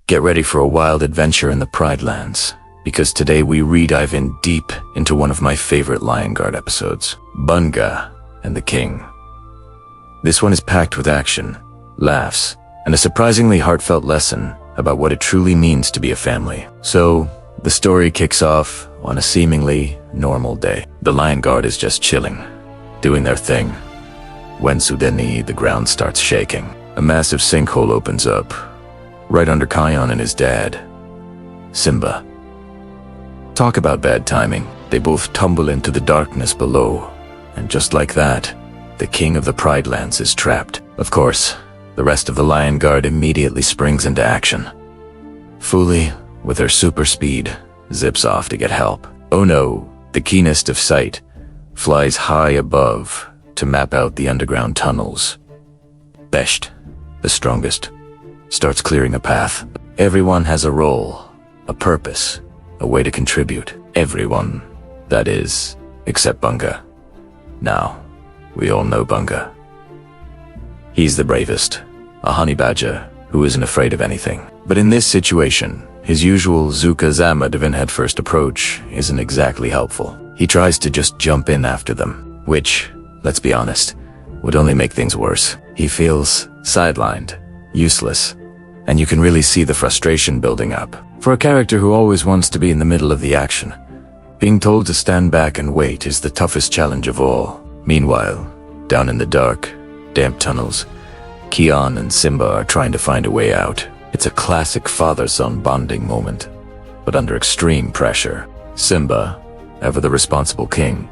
Get ready for a wild adventure in the Pride Lands, because today we re-dive in deep into one of my favorite Lion Guard episodes, Bunga and the King. This one is packed with action, laughs, and a surprisingly heartfelt lesson about what it truly means to be a family. So, the story kicks off on a seemingly normal day. The Lion Guard is just chilling, doing their thing, when suddenly the ground starts shaking. A massive sinkhole opens up, right under Kion and his dad, Simba. Talk about bad timing. They both tumble into the darkness below, and just like that, the king of the Pride Lands is trapped. Of course, the rest of the Lion Guard immediately springs into action. Fuli, with her super speed, zips off to get help. Oh no, the keenest of sight, flies high above to map out the underground tunnels. Besht, the strongest, starts clearing a path. Everyone has a role, a purpose, a way to contribute. Everyone, that is, except Bunga. Now, we all know Bunga. He's the bravest, a honey badger who isn't afraid of anything. But in this situation, his usual Zuka Zama Divin first approach isn't exactly helpful. He tries to just jump in after them, which, let's be honest, would only make things worse. He feels sidelined, useless, and you can really see the frustration building up. For a character who always wants to be in the middle of the action, being told to stand back and wait is the toughest challenge of all. Meanwhile, down in the dark, damp tunnels, Kion and Simba are trying to find a way out. It's a classic father-son bonding moment, but under extreme pressure. Simba, ever the responsible king,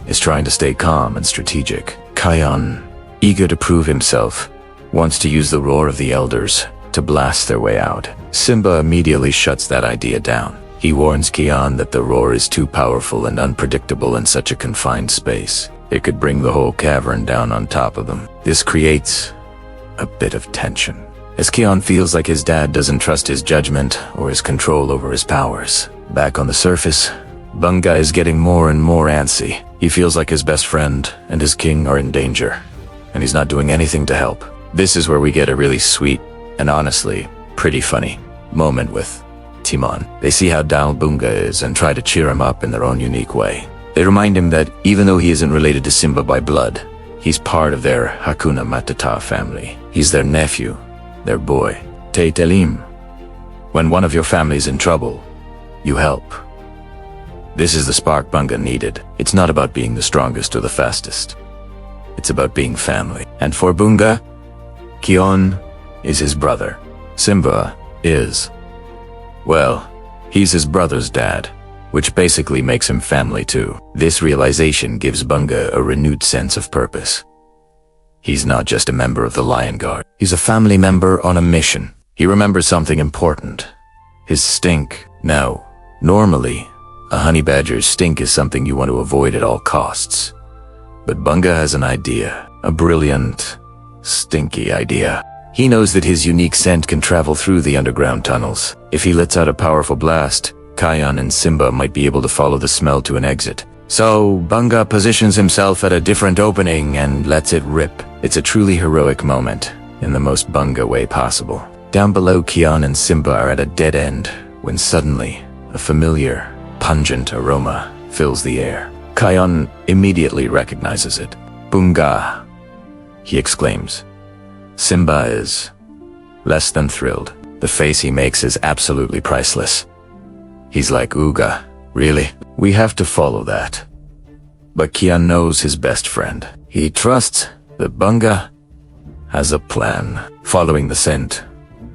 is trying to stay calm and strategic. Kion, eager to prove himself, wants to use the roar of the elders to blast their way out. Simba immediately shuts that idea down. He warns Kion that the roar is too powerful and unpredictable in such a confined space. It could bring the whole cavern down on top of them. This creates a bit of tension, as Kion feels like his dad doesn't trust his judgment or his control over his powers. Back on the surface, Bunga is getting more and more antsy. He feels like his best friend and his king are in danger, and he's not doing anything to help. This is where we get a really sweet, and honestly, pretty funny moment with Timon. They see how down Bunga is and try to cheer him up in their own unique way. They remind him that even though he isn't related to Simba by blood, he's part of their Hakuna Matata family. He's their nephew, their boy. Te Telim. When one of your family's in trouble, you help. This is the spark Bunga needed. It's not about being the strongest or the fastest. It's about being family. And for Bunga, Kion is his brother. Simba is, well, he's his brother's dad, which basically makes him family too. This realization gives Bunga a renewed sense of purpose. He's not just a member of the Lion Guard. He's a family member on a mission. He remembers something important. His stink. Now, normally, a honey badger's stink is something you want to avoid at all costs. But Bunga has an idea. A brilliant, stinky idea. He knows that his unique scent can travel through the underground tunnels. If he lets out a powerful blast, Kion and Simba might be able to follow the smell to an exit. So, Bunga positions himself at a different opening and lets it rip. It's a truly heroic moment, in the most Bunga way possible. Down below, Kion and Simba are at a dead end, when suddenly, a familiar, pungent aroma fills the air. Kion immediately recognizes it. Bunga, he exclaims. Simba is less than thrilled. The face he makes is absolutely priceless. He's like, Ooga, really? We have to follow that. But Kion knows his best friend. He trusts that Bunga has a plan. Following the scent,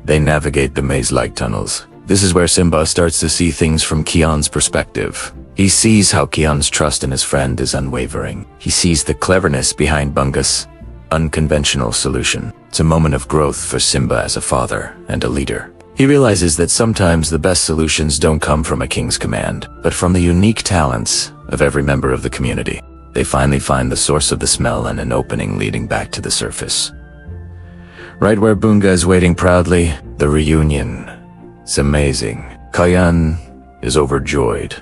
they navigate the maze-like tunnels. This is where Simba starts to see things from Kion's perspective. He sees how Kion's trust in his friend is unwavering. He sees the cleverness behind Bunga's unconventional solution. It's a moment of growth for Simba as a father and a leader. He realizes that sometimes the best solutions don't come from a king's command, but from the unique talents of every member of the community. They finally find the source of the smell and an opening leading back to the surface. Right where Bunga is waiting proudly, the reunion. It's amazing. Kion is overjoyed,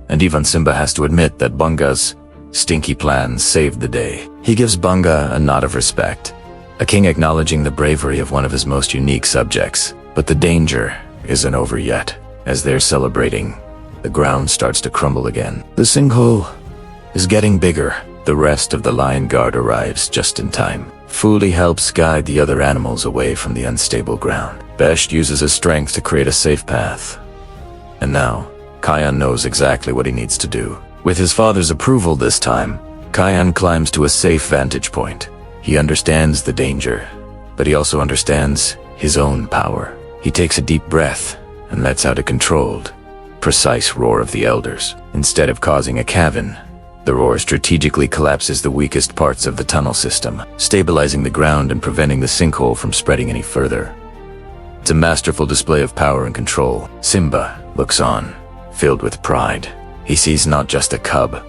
and even Simba has to admit that Bunga's stinky plan saved the day. He gives Bunga a nod of respect, a king acknowledging the bravery of one of his most unique subjects. But the danger isn't over yet. As they're celebrating, the ground starts to crumble again. The sinkhole is getting bigger. The rest of the lion guard arrives just in time. Fuli helps guide the other animals away from the unstable ground. Besht uses his strength to create a safe path. And now, Kayan knows exactly what he needs to do. With his father's approval this time, Kayan climbs to a safe vantage point. He understands the danger, but he also understands his own power. He takes a deep breath and lets out a controlled, precise roar of the elders. Instead of causing a cavern, the roar strategically collapses the weakest parts of the tunnel system, stabilizing the ground and preventing the sinkhole from spreading any further. It's a masterful display of power and control. Simba looks on, filled with pride. He sees not just a cub,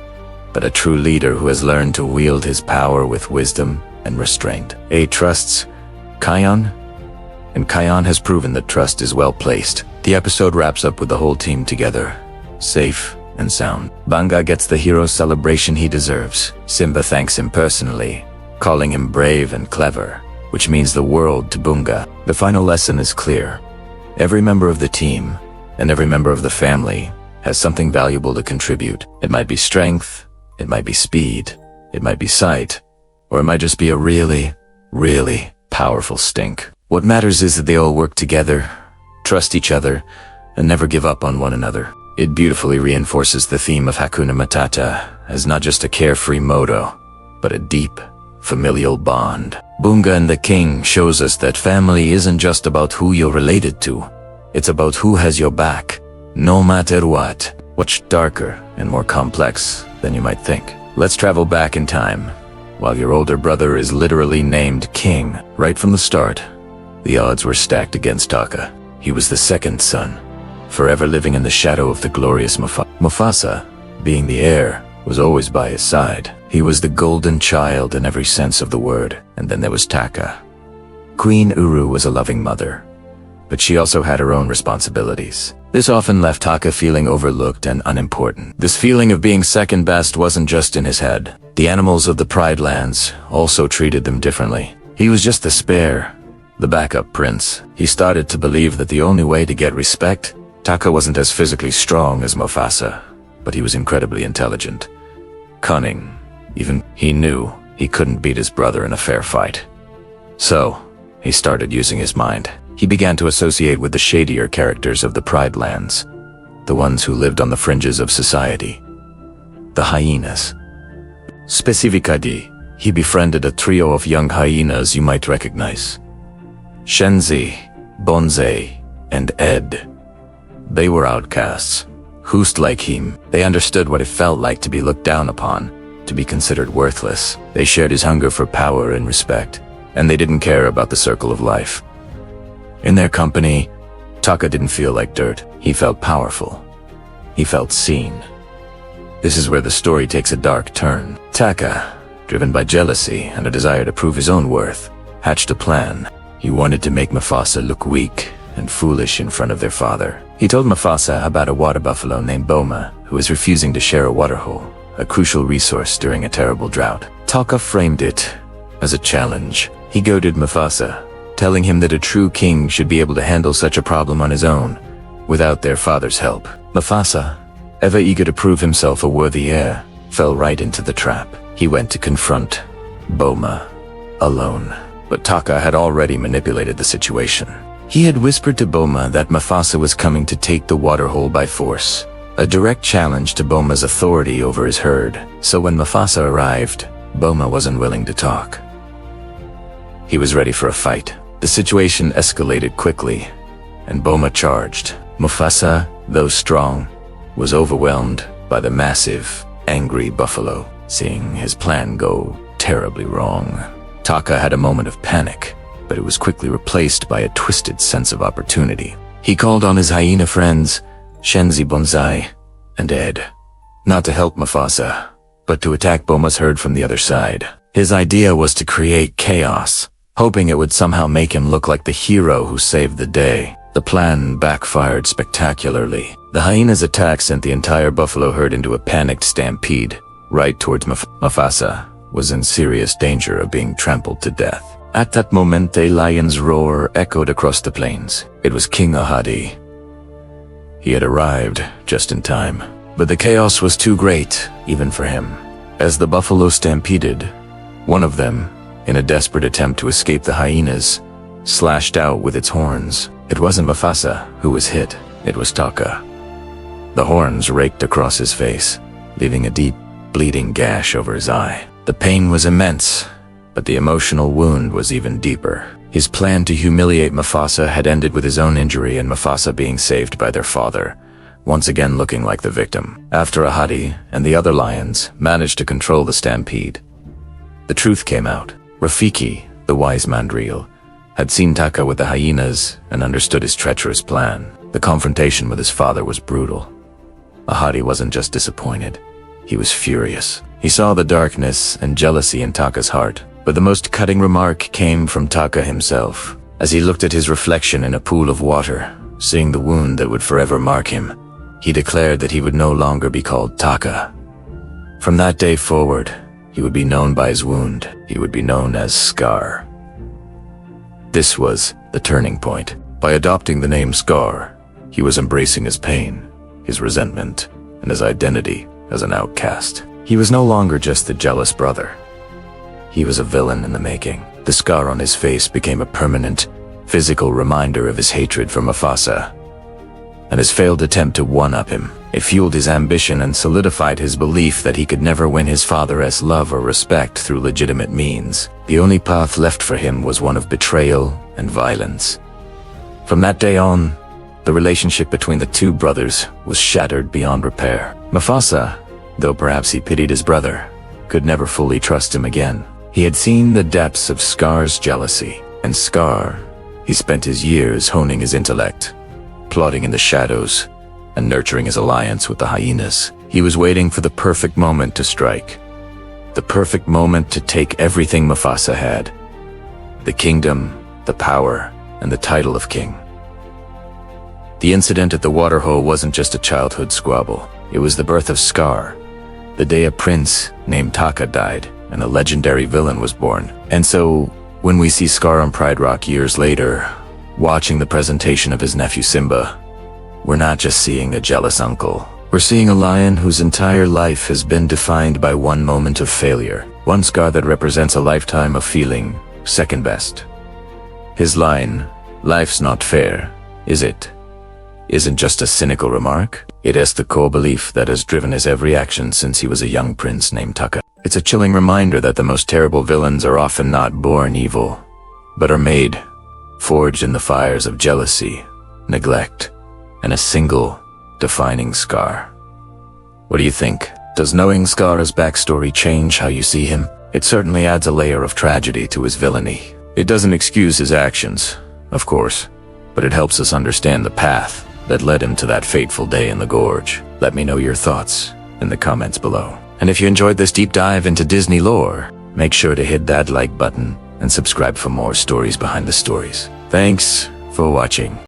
but a true leader who has learned to wield his power with wisdom and restraint. A trusts Kayan, and Kayan has proven that trust is well placed. The episode wraps up with the whole team together, safe and sound. Bunga gets the hero celebration he deserves. Simba thanks him personally, calling him brave and clever, which means the world to Bunga. The final lesson is clear. Every member of the team, and every member of the family, has something valuable to contribute. It might be strength, it might be speed, it might be sight, or it might just be a really, really powerful stink. What matters is that they all work together, trust each other, and never give up on one another. It beautifully reinforces the theme of Hakuna Matata as not just a carefree motto, but a deep, familial bond. Bunga and the King shows us that family isn't just about who you're related to. It's about who has your back, no matter what. What's darker and more complex than you might think. Let's travel back in time. While your older brother is literally named King, right from the start, the odds were stacked against Taka. He was the second son, forever living in the shadow of the glorious Mufasa, being the heir, was always by his side. He was the golden child in every sense of the word. And then there was Taka. Queen Uru was a loving mother, but she also had her own responsibilities. This often left Taka feeling overlooked and unimportant. This feeling of being second best wasn't just in his head. The animals of the Pride Lands also treated them differently. He was just the spare, the backup prince. He started to believe that the only way to get respect, Taka wasn't as physically strong as Mufasa, but he was incredibly intelligent, cunning. Even he knew he couldn't beat his brother in a fair fight. So, he started using his mind. He began to associate with the shadier characters of the Pride Lands, the ones who lived on the fringes of society, the hyenas. Specifically, he befriended a trio of young hyenas you might recognize: Shenzi, Bonze, and Ed. They were outcasts, hoosed like him. They understood what it felt like to be looked down upon, to be considered worthless. They shared his hunger for power and respect, and they didn't care about the circle of life. In their company, Taka didn't feel like dirt. He felt powerful. He felt seen. This is where the story takes a dark turn. Taka, driven by jealousy and a desire to prove his own worth, hatched a plan. He wanted to make Mufasa look weak and foolish in front of their father. He told Mufasa about a water buffalo named Boma, who was refusing to share a waterhole, a crucial resource during a terrible drought. Taka framed it as a challenge. He goaded Mufasa, telling him that a true king should be able to handle such a problem on his own, without their father's help. Mufasa, ever eager to prove himself a worthy heir, fell right into the trap. He went to confront Boma alone. But Taka had already manipulated the situation. He had whispered to Boma that Mufasa was coming to take the waterhole by force, a direct challenge to Boma's authority over his herd. So when Mufasa arrived, Boma wasn't willing to talk. He was ready for a fight. The situation escalated quickly, and Boma charged. Mufasa, though strong, was overwhelmed by the massive, angry buffalo, seeing his plan go terribly wrong. Taka had a moment of panic, but it was quickly replaced by a twisted sense of opportunity. He called on his hyena friends, Shenzi, Bonsai, and Ed, not to help Mufasa, but to attack Boma's herd from the other side. His idea was to create chaos, hoping it would somehow make him look like the hero who saved the day. The plan backfired spectacularly. The hyena's attack sent the entire buffalo herd into a panicked stampede, right towards Mufasa was in serious danger of being trampled to death. At that moment, a lion's roar echoed across the plains. It was King Ahadi, He had arrived just in time. But the chaos was too great, even for him. As the buffalo stampeded, one of them, in a desperate attempt to escape the hyenas, slashed out with its horns. It wasn't Mufasa who was hit, it was Taka. The horns raked across his face, leaving a deep, bleeding gash over his eye. The pain was immense, but the emotional wound was even deeper. His plan to humiliate Mufasa had ended with his own injury and Mufasa being saved by their father, once again looking like the victim. After Ahadi and the other lions managed to control the stampede, the truth came out. Rafiki, the wise mandrill, had seen Taka with the hyenas and understood his treacherous plan. The confrontation with his father was brutal. Ahadi wasn't just disappointed, he was furious. He saw the darkness and jealousy in Taka's heart, but the most cutting remark came from Taka himself. As he looked at his reflection in a pool of water, seeing the wound that would forever mark him, he declared that he would no longer be called Taka. From that day forward, he would be known by his wound. He would be known as Scar. This was the turning point. By adopting the name Scar, he was embracing his pain, his resentment, and his identity as an outcast. He was no longer just the jealous brother. He was a villain in the making. The scar on his face became a permanent, physical reminder of his hatred for Mufasa and his failed attempt to one-up him. It fueled his ambition and solidified his belief that he could never win his father's love or respect through legitimate means. The only path left for him was one of betrayal and violence. From that day on, the relationship between the two brothers was shattered beyond repair. Mufasa, though perhaps he pitied his brother, could never fully trust him again. He had seen the depths of Scar's jealousy, and Scar, he spent his years honing his intellect, plotting in the shadows, and nurturing his alliance with the hyenas. He was waiting for the perfect moment to strike. The perfect moment to take everything Mufasa had. The kingdom, the power, and the title of king. The incident at the waterhole wasn't just a childhood squabble. It was the birth of Scar, the day a prince named Taka died, and a legendary villain was born. And so, when we see Scar on Pride Rock years later, watching the presentation of his nephew Simba, we're not just seeing a jealous uncle. We're seeing a lion whose entire life has been defined by one moment of failure. One scar that represents a lifetime of feeling second best. His line, "Life's not fair, is it?" isn't just a cynical remark. It is the core belief that has driven his every action since he was a young prince named Taka. It's a chilling reminder that the most terrible villains are often not born evil, but are made, forged in the fires of jealousy, neglect, and a single, defining scar. What do you think? Does knowing Scar's backstory change how you see him? It certainly adds a layer of tragedy to his villainy. It doesn't excuse his actions, of course, but it helps us understand the path that led him to that fateful day in the gorge. Let me know your thoughts in the comments below. And if you enjoyed this deep dive into Disney lore, make sure to hit that like button and subscribe for more stories behind the stories. Thanks for watching.